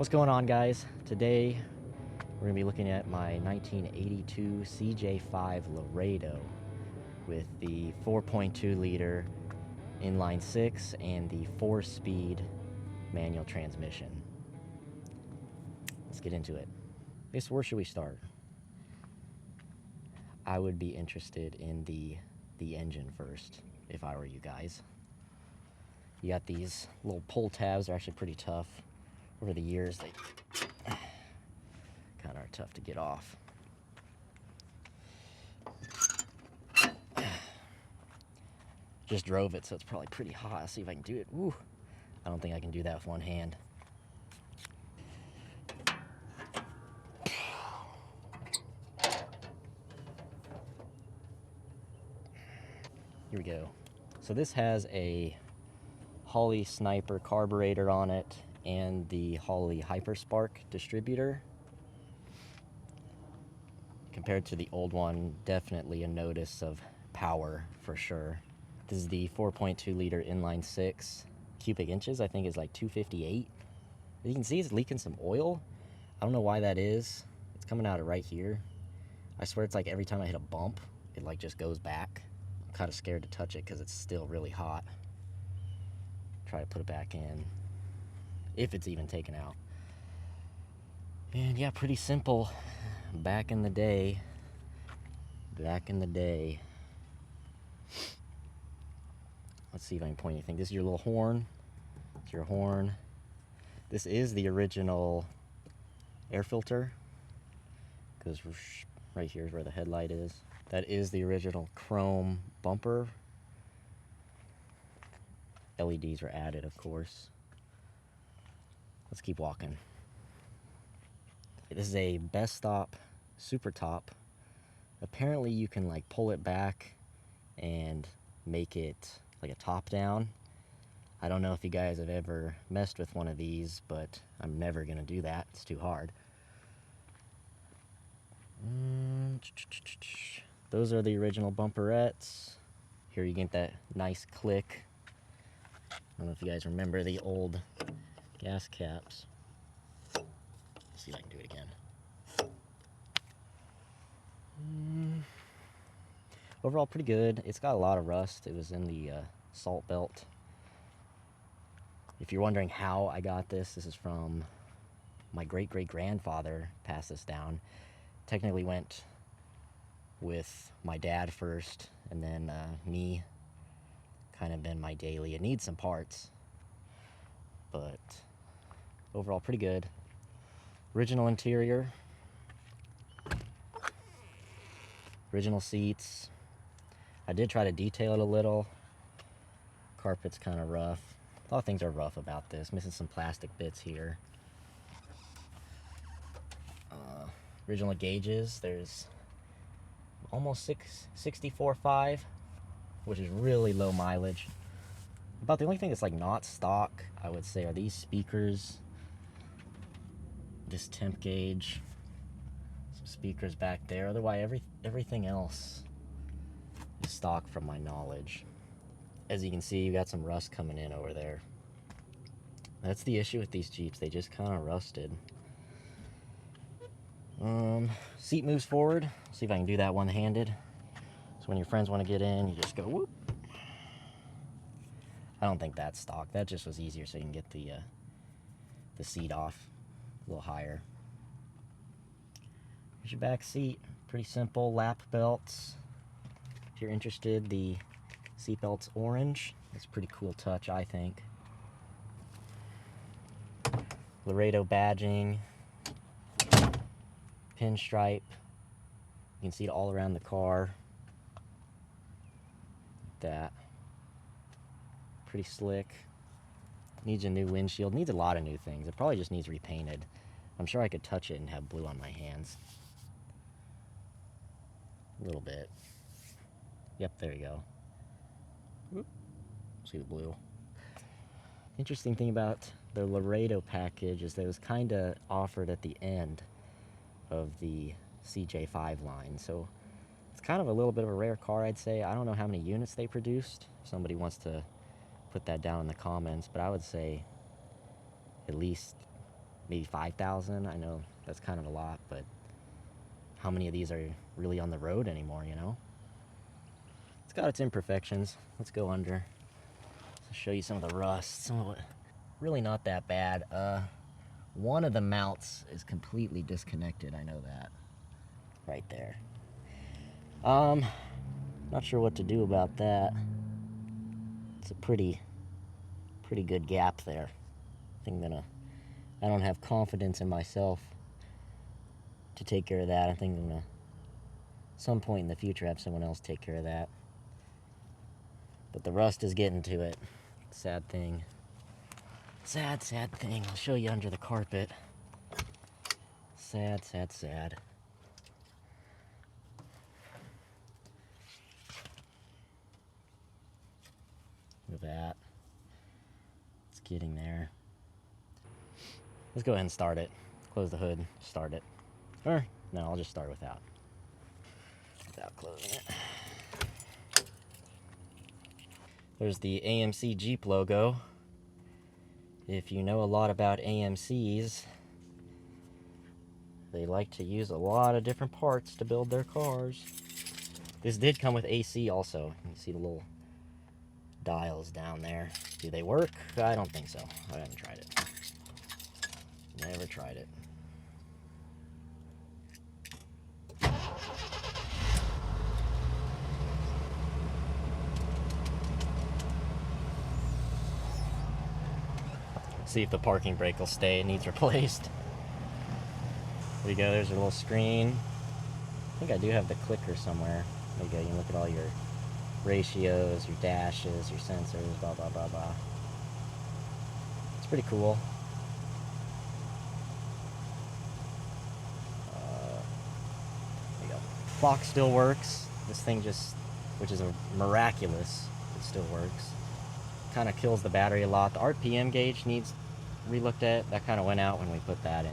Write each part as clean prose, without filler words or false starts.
What's going on, guys? Today we're going to be looking at my 1982 CJ5 Laredo with the 4.2 liter inline 6 and the 4-speed manual transmission. Let's get into it. I guess where should we start? I would be interested in the engine first if I were you guys. You got these little pull tabs, they're actually pretty tough. Over the years, they kind of are tough to get off. Just drove it, so it's probably pretty hot. Let's see if I can do it. Woo! I don't think I can do that with one hand. Here we go. So this has a Holley Sniper carburetor on it and the Holley Hyperspark distributor. Compared to the old one, definitely a notice of power for sure. This is the 4.2 liter inline 6. Cubic inches, I think, is like 258. As you can see, it's leaking some oil. I don't know why that is. It's coming out of right here. I swear it's like every time I hit a bump, it like just goes back. I'm kind of scared to touch it because it's still really hot. Try to put it back in, if it's even taken out. And yeah, pretty simple. Back in the day. Let's see if I can point anything. This is your little horn. It's your horn. This is the original air filter. Goes right here is where the headlight is. That is the original chrome bumper. LEDs were added, of course. Let's keep walking. This is a Best Stop Super Top. Apparently you can like pull it back and make it like a top down. I don't know if you guys have ever messed with one of these, but I'm never gonna do that. It's too hard. Those are the original bumperettes. Here you get that nice click. I don't know if you guys remember the old gas caps. Let's see if I can do it again. Overall, pretty good. It's got a lot of rust. It was in the salt belt. If you're wondering how I got this, this is from my great-great-grandfather passed this down. Technically went with my dad first, and then me. Kind of been my daily. It needs some parts, but overall pretty good. Original interior. Original seats. I did try to detail it a little. Carpet's kind of rough. A lot of things are rough about this. Missing some plastic bits here. Original gauges. There's almost 64.5, which is really low mileage. About the only thing that's like not stock, I would say, are these speakers. This temp gauge. Some speakers back there. Otherwise, everything else is stock from my knowledge. As you can see, you got some rust coming in over there. That's the issue with these Jeeps. They just kind of rusted. Seat moves forward. See if I can do that one-handed. So when your friends want to get in, you just go whoop. I don't think that's stock. That just was easier so you can get the seat off a little higher. Here's your back seat. Pretty simple. Lap belts. If you're interested, the seat belt's orange. It's a pretty cool touch, I think. Laredo badging. Pinstripe. You can see it all around the car. That. Pretty slick. Needs a new windshield. Needs a lot of new things. It probably just needs repainted. I'm sure I could touch it and have blue on my hands. A little bit. Yep, there you go. Whoop. See the blue. Interesting thing about the Laredo package is that it was kind of offered at the end of the CJ5 line. So it's kind of a little bit of a rare car, I'd say. I don't know how many units they produced. If somebody wants to put that down in the comments, but I would say at least maybe 5,000. I know that's kind of a lot, but how many of these are really on the road anymore, you know? It's got its imperfections. Let's go under. I'll show you some of the rust. Some of it, really not that bad. One of the mounts is completely disconnected. I know that. Right there. Not sure what to do about that. It's a pretty good gap there. I don't have confidence in myself to take care of that. I think I'm gonna, some point in the future, have someone else take care of that. But the rust is getting to it. Sad thing. Sad thing. I'll show you under the carpet. Sad. Look at that. It's getting there. Let's go ahead and start it. Close the hood, start it. Or, no, I'll just start without closing it. There's the AMC Jeep logo. If you know a lot about AMCs, they like to use a lot of different parts to build their cars. This did come with AC also. You can see the little dials down there. Do they work? I don't think so. I haven't tried it. Never tried it. See if the parking brake will stay. It needs replaced. There you go. There's a little screen. I think I do have the clicker somewhere. There you go. You can look at all your ratios, your dashes, your sensors, blah, blah, blah, blah. It's pretty cool. There you go. Clock still works. This thing just, which is miraculous, it still works. Kind of kills the battery a lot. The RPM gauge needs re-looked at. That kind of went out when we put that in.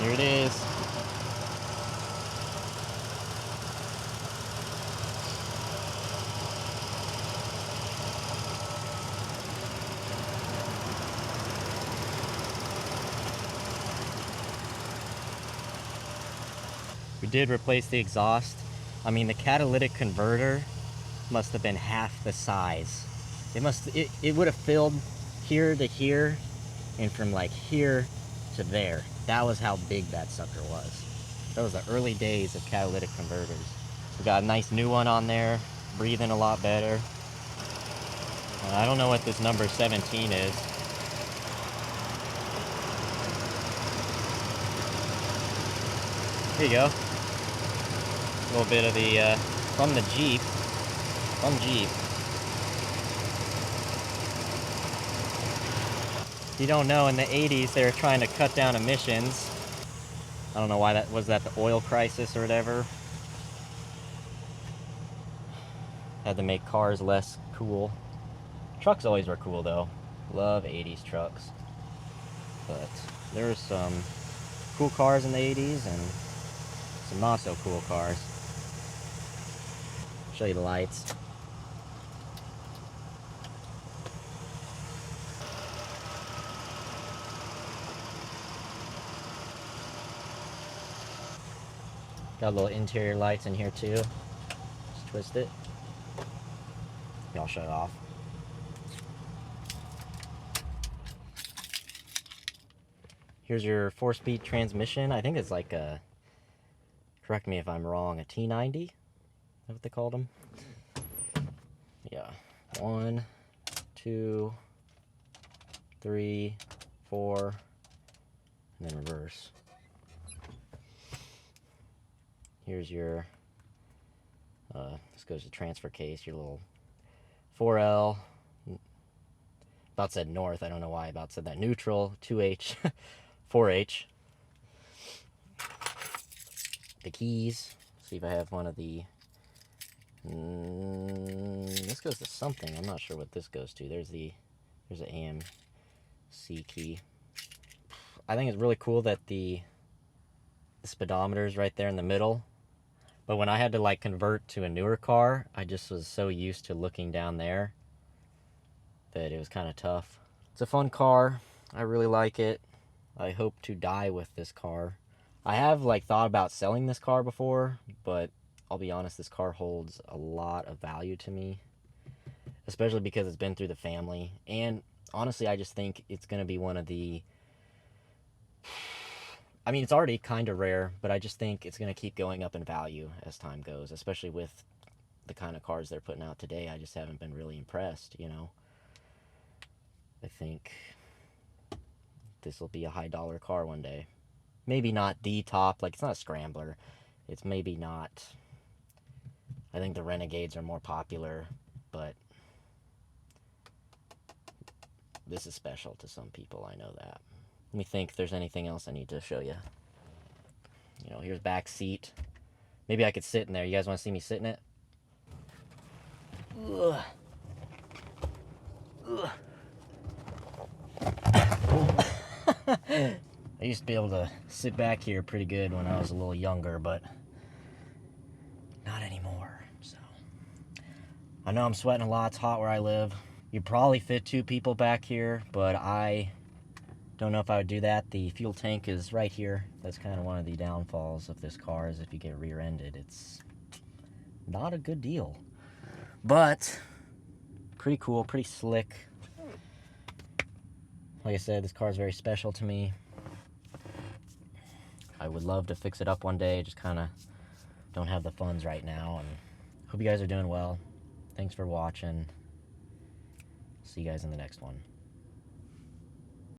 Here it is. We did replace the exhaust. I mean, the catalytic converter must have been half the size. It would have filled here to here and from like here to there. That was how big that sucker was. That was the early days of catalytic converters. We got a nice new one on there, breathing a lot better. I don't know what this number 17 is. Here you go. A little bit of the, from the Jeep. From Jeep. If you don't know, in the 80s they were trying to cut down emissions. I don't know why that was, that the oil crisis or whatever. Had to make cars less cool. Trucks always were cool though. Love 80s trucks. But there's some cool cars in the 80s and some not so cool cars. Show you the lights. Got little interior lights in here too. Just twist it. Y'all shut it off. Here's your 4-speed transmission. I think it's like a, correct me if I'm wrong, a T90? Is that what they called them? Yeah. 1, 2, 3, 4, and then reverse. Here's your, this goes to transfer case, your little 4L. About said north, I don't know why I about said that. Neutral, 2H, 4H. The keys. See if I have one of the, this goes to something. I'm not sure what this goes to. There's an AMC key. I think it's really cool that the speedometer is right there in the middle. But when I had to like convert to a newer car, I just was so used to looking down there that it was kind of tough. It's a fun car. I really like it. I hope to die with this car. I have like thought about selling this car before, but I'll be honest, this car holds a lot of value to me, especially because it's been through the family. And honestly, I just think it's going to be one of the, I mean, it's already kind of rare, but I just think it's going to keep going up in value as time goes, especially with the kind of cars they're putting out today. I just haven't been really impressed, you know. I think this will be a high dollar car one day. Maybe not the top, like it's not a scrambler. It's maybe not, I think the Renegades are more popular, but this is special to some people, I know that. Let me think if there's anything else I need to show you. You know, here's back seat. Maybe I could sit in there. You guys want to see me sit in it? Ugh. Ugh. I used to be able to sit back here pretty good when I was a little younger, but not anymore. So I know I'm sweating a lot. It's hot where I live. You'd probably fit 2 people back here, but I don't know if I would do that. The fuel tank is right here. That's kind of one of the downfalls of this car, is if you get rear-ended, it's not a good deal. But pretty cool, pretty slick. Like I said, this car is very special to me. I would love to fix it up one day, just kind of don't have the funds right now. And hope you guys are doing well. Thanks for watching. See you guys in the next one.